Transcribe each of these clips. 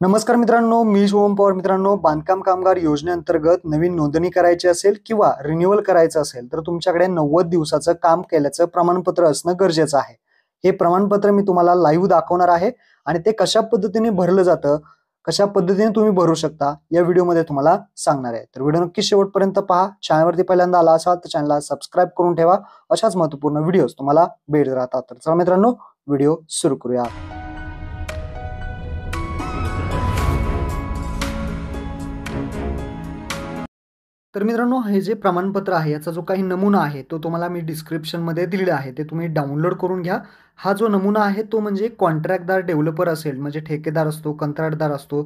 नमस्कार मित्रांनो, मी शुभम पवार. मित्रांनो, बांधकाम कामगार योजनेअंतर्गत नवीन नोंदणी करायची असेल किंवा रिन्युअल करायचं असेल तर तुमच्याकडे 90 दिवसाचं काम केल्याचं प्रमाणपत्र असणं गरजेचं आहे. हे प्रमाणपत्र मी तुम्हाला लाईव्ह दाखवणार आहे आणि ते कशा पद्धतीने भरलं जातं, कशा पद्धतीने तुम्ही भरू शकता या व्हिडिओमध्ये तुम्हाला सांगणार आहे. तर व्हिडिओ नक्की शेवटपर्यंत पहा. चॅनलवरती पहिल्यांदा आला असाल तर चॅनलला सबस्क्राईब करून ठेवा. अशाच महत्त्वपूर्ण व्हिडिओज तुम्हाला भेटत राहतात. तर चला मित्रांनो, व्हिडिओ सुरू करूया. तर मित्रांनो, हे जे प्रमाणपत्र आहे याचा जो काही नमुना आहे तो तुम्हाला मी डिस्क्रिप्शनमध्ये दिलेला आहे. ते तुम्ही डाउनलोड करून घ्या. हा जो नमुना आहे तो म्हणजे कॉन्ट्रॅक्टदार डेव्हलपर असेल, म्हणजे ठेकेदार असतो, कंत्राटदार असतो,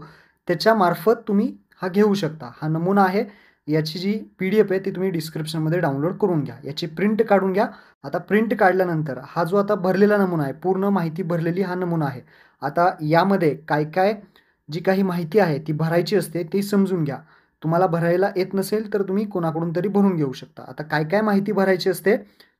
त्याच्यामार्फत तुम्ही हा घेऊ शकता. हा नमुना आहे. याची जी PDF आहे ती तुम्ही डिस्क्रिप्शनमध्ये डाउनलोड करून घ्या. याची प्रिंट काढून घ्या. आता प्रिंट काढल्यानंतर हा जो आता भरलेला नमुना आहे, पूर्ण माहिती भरलेली हा नमुना आहे. आता यामध्ये काय जी काही माहिती आहे ती भरायची असते ती समजून घ्या. तुम्हाला भरायला येत नसेल तर तुम्ही कोणाकडून तरी भरून घेऊ शकता. आता काय माहिती भरायची असते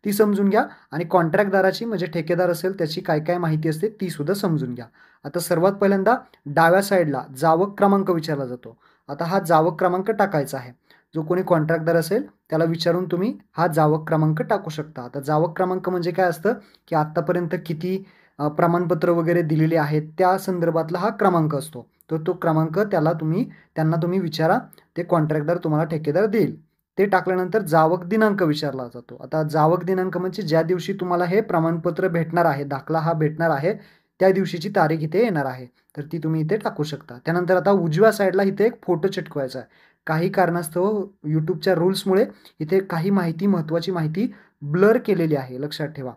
ती समजून घ्या आणि कॉन्ट्रॅक्टदाराची म्हणजे ठेकेदार असेल त्याची काय माहिती असते ती सुद्धा समजून घ्या. आता सर्वात पहिल्यांदा डाव्या साईडला जावक क्रमांक विचारला जातो. आता हा जावक क्रमांक टाकायचा आहे. जो कोणी कॉन्ट्रॅक्टदार असेल त्याला विचारून तुम्ही हा जावक क्रमांक टाकू शकता. आता जावक क्रमांक म्हणजे काय असतं की आत्तापर्यंत किती प्रमाणपत्र वगैरे दिलेले आहेत त्या संदर्भातला हा क्रमांक असतो. तर तो क्रमांक त्यांना तुम्ही विचारा. ते कॉन्ट्रॅक्टदार तुम्हाला ठेकेदार देईल. ते टाकल्यानंतर जावक दिनांक विचारला जातो. आता जावक दिनांक म्हणजे ज्या दिवशी तुम्हाला हे प्रमाणपत्र भेटणार आहे, दाखला हा भेटणार आहे, त्या दिवशीची तारीख इथे येणार आहे. तर ती तुम्ही इथे टाकू शकता. त्यानंतर आता उजव्या साईडला इथे एक फोटो चिटकवायचा आहे. काही कारणास्तव YouTubeच्या रूल्समुळे इथे काही माहिती, महत्त्वाची माहिती ब्लर केलेली आहे, लक्षात ठेवा.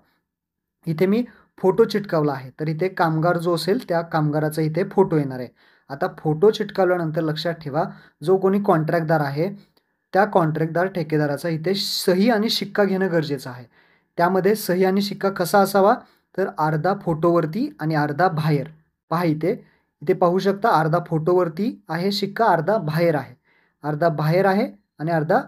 इथे मी फोटो चिटकावला आहे. तर इथे कामगार जो असेल त्या कामगाराचा इथे फोटो येणार आहे. आता फोटो चिटकावल्यानंतर लक्षात ठेवा, जो कोणी कॉन्ट्रॅक्टदार आहे, त्या कॉन्ट्रॅक्टदार ठेकेदाराचा इथे सही आणि शिक्का घेणं गरजेचं आहे. त्यामध्ये सही आणि शिक्का कसा असावा, तर अर्धा फोटोवरती आणि अर्धा बाहेर. पहा इथे, इथे पाहू शकता अर्धा फोटोवरती आहे शिक्का, अर्धा बाहेर आहे. अर्धा बाहेर आहे आणि अर्धा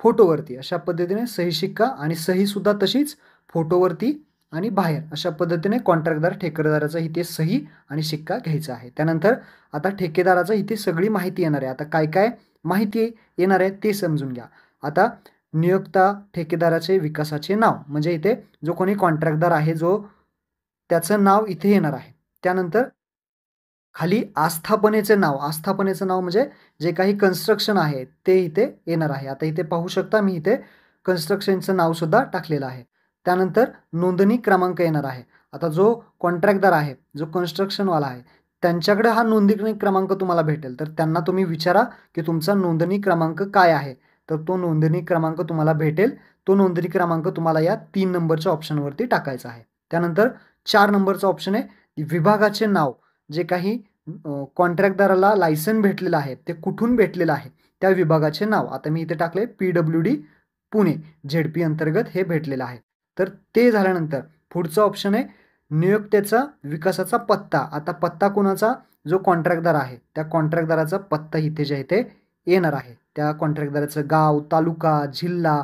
फोटोवरती. अशा पद्धतीने सही शिक्का आणि सहीसुद्धा तशीच फोटोवरती आणि बाहेर अशा पद्धतीने कॉन्ट्रॅक्टदार ठेकेदाराचा इथे सही आणि शिक्का घ्यायचा आहे. त्यानंतर आता ठेकेदाराचा इथे सगळी माहिती येणार आहे. आता काय माहिती येणार आहे ते समजून घ्या. आता नियोक्ता ठेकेदाराचे विकासाचे नाव म्हणजे इथे जो कोणी कॉन्ट्रॅक्टदार आहे जो त्याचं नाव इथे येणार आहे. त्यानंतर खाली आस्थापनेचं नाव म्हणजे जे काही कन्स्ट्रक्शन आहे ते इथे येणार आहे. आता इथे पाहू शकता मी इथे कन्स्ट्रक्शनचं नावसुद्धा टाकलेलं आहे. त्यानंतर नोंदणी क्रमांक येणार आहे. आता जो कॉन्ट्रॅक्टदार आहे, जो कन्स्ट्रक्शनवाला आहे, त्यांच्याकडे हा नोंदणी क्रमांक तुम्हाला भेटेल. तर त्यांना तुम्ही विचारा की तुमचा नोंदणी क्रमांक काय आहे? तर तो नोंदणी क्रमांक तुम्हाला भेटेल. तो नोंदणी क्रमांक तुम्हाला या 3 नंबरच्या ऑप्शनवरती टाकायचा आहे. त्यानंतर 4 नंबरचा ऑप्शन आहे विभागाचे नाव. जे काही कॉन्ट्रॅक्टदाराला लायसन भेटलेलं आहे, ते कुठून भेटलेलं आहे, त्या विभागाचे नाव. आता मी इथे टाकले PWD पुणे, ZP अंतर्गत हे भेटलेलं आहे. तर ते झाल्यानंतर पुढचा ऑप्शन आहे नियोक्त्याचा विकासाचा पत्ता. आता पत्ता कोणाचा? जो कॉन्ट्रॅक्टदार आहे, त्या कॉन्ट्रॅक्टदाराचा पत्ता इथे जे आहे ते येणार आहे. त्या कॉन्ट्रॅक्टदाराचं गाव, तालुका, जिल्हा,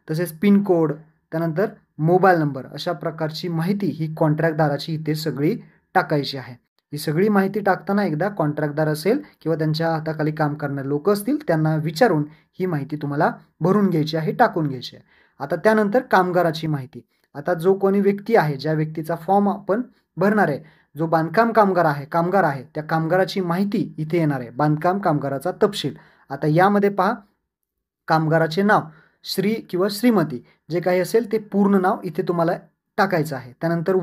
तसेच पिनकोड, त्यानंतर मोबाईल नंबर अशा प्रकारची माहिती ही कॉन्ट्रॅक्टदाराची इथे सगळी टाकायची आहे. ही सगळी माहिती टाकताना एकदा कॉन्ट्रॅक्टदार असेल किंवा त्यांच्या हाताखाली काम करणारे लोक असतील त्यांना विचारून ही माहिती तुम्हाला भरून घ्यायची आहे, टाकून घ्यायची आहे. आता त्यानंतर कामगाराची माहिती. आता जो कोणी व्यक्ती आहे, ज्या व्यक्तीचा फॉर्म आपण भरणार आहे, जो बांधकाम कामगार आहे, त्या कामगाराची माहिती इथे येणार आहे. बांधकाम कामगाराचा तपशील. आता यामध्ये पहा कामगाराचे नाव, श्री किंवा श्रीमती जे काही असेल ते पूर्ण नाव इथे तुम्हाला टाकायचं आहे. त्यानंतर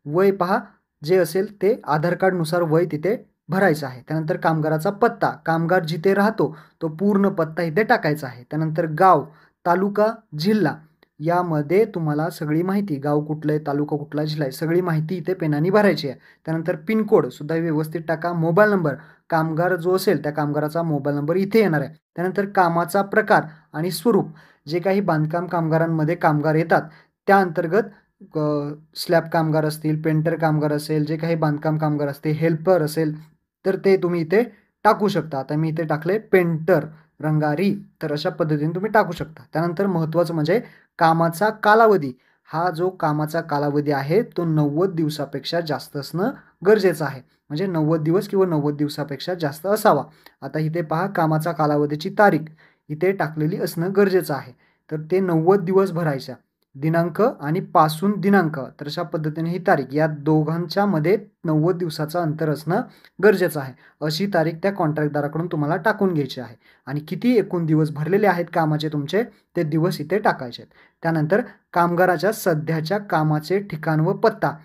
वय पहा जे असेल ते आधार कार्डनुसार वय तिथे भरायचं आहे. त्यानंतर कामगाराचा पत्ता, कामगार जिथे राहतो तो पूर्ण पत्ता इथे टाकायचा आहे. त्यानंतर गाव, तालुका, जिल्हा यामध्ये तुम्हाला सगळी माहिती, गाव कुठलं आहे, तालुका कुठला, जिल्हा आहे, सगळी माहिती इथे पेनाने भरायची आहे. त्यानंतर पिनकोड सुद्धा व्यवस्थित टाका. मोबाईल नंबर, कामगार जो असेल त्या कामगाराचा मोबाईल नंबर इथे येणार आहे. त्यानंतर कामाचा प्रकार आणि स्वरूप. जे काही बांधकाम कामगारांमध्ये कामगार येतात त्या अंतर्गत स्लॅब कामगार असतील, पेंटर कामगार असेल, जे काही बांधकाम कामगार असतील, हेल्पर असेल, तर ते तुम्ही इथे टाकू शकता. आता मी इथे टाकले पेंटर, रंगारी. तर अशा पद्धतीने तुम्ही टाकू शकता. त्यानंतर महत्त्वाचं म्हणजे कामाचा कालावधी. हा जो कामाचा कालावधी आहे तो 90 दिवसापेक्षा जास्त असणं गरजेचं आहे. म्हणजे 90 दिवस किंवा 90 दिवसापेक्षा जास्त असावा. आता इथे पहा कामाचा कालावधीची तारीख इथे टाकलेली असणं गरजेचं आहे. तर ते 90 दिवस भरायच्या. दिनांक आणि पासून दिनांक तर अशा पद्धतीने ही तारीख या दोघांच्या मध्ये 90 दिवसाचं अंतर असणं गरजेचं आहे. अशी तारीख त्या कॉन्ट्रॅक्टदाराकडून तुम्हाला टाकून घ्यायची आहे आणि किती एकूण दिवस भरलेले आहेत कामाचे तुमचे ते दिवस इथे टाकायचे आहेत. त्यानंतर कामगाराच्या सध्याच्या कामाचे ठिकाण व पत्ता.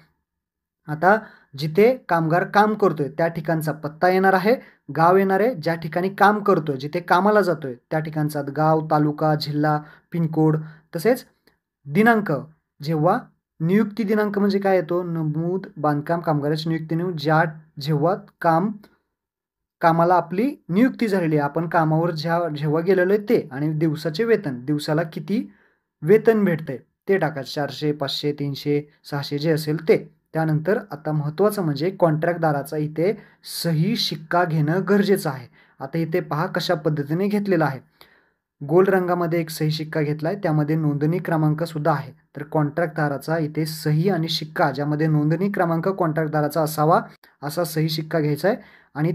आता जिथे कामगार काम करतोय त्या ठिकाणचा पत्ता येणार आहे, गाव येणार आहे, ज्या ठिकाणी काम करतोय, जिथे कामाला जातोय त्या ठिकाणचा गाव, तालुका, जिल्हा, पिनकोड तसेच दिनांक. जेव्हा नियुक्ती दिनांक म्हणजे काय येतो? नमूद बांधकाम कामगाराची नियुक्ती जेव्हा कामाला आपली नियुक्ती झालेली आहे, आपण कामावर जेव्हा गेलेलो आहे ते आणि दिवसाचे वेतन, दिवसाला किती वेतन भेटतंय ते टाकायचं. 400, 500, 300, 600 जे असेल ते. त्यानंतर आता महत्त्वाचं म्हणजे कॉन्ट्रॅक्टदाराचा इथे सही शिक्का घेणं गरजेचं आहे. आता इथे पहा कशा पद्धतीने घेतलेला आहे. गोल रंगामध्ये एक सही शिक्का घेतलाय, त्यामध्ये नोंदणी क्रमांक सुद्धा आहे. तर कॉन्ट्रॅक्टदाराचा इथे सही आणि शिक्का ज्यामध्ये नोंदणी क्रमांक कॉन्ट्रॅक्टदाराचा असावा असा सही शिक्का घ्यायचा आहे आणि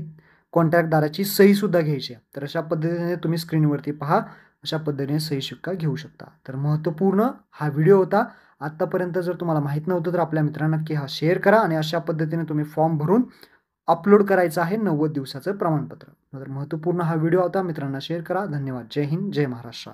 कॉन्ट्रॅक्टदाराची सही सुद्धा घ्यायची आहे. तर अशा पद्धतीने तुम्ही स्क्रीनवरती पहा, अशा पद्धतीने सही शिक्का घेऊ शकता. तर महत्त्वपूर्ण हा व्हिडिओ होता. आत्तापर्यंत जर तुम्हाला माहीत नव्हतं तर आपल्या मित्रांना नक्की हा शेअर करा आणि अशा पद्धतीने तुम्ही फॉर्म भरून अपलोड करायचं आहे 90 दिवसाचं प्रमाणपत्र. तर महत्त्वपूर्ण हा व्हिडिओ होता. मित्रांना शेअर करा. धन्यवाद. जय हिंद, जय महाराष्ट्र.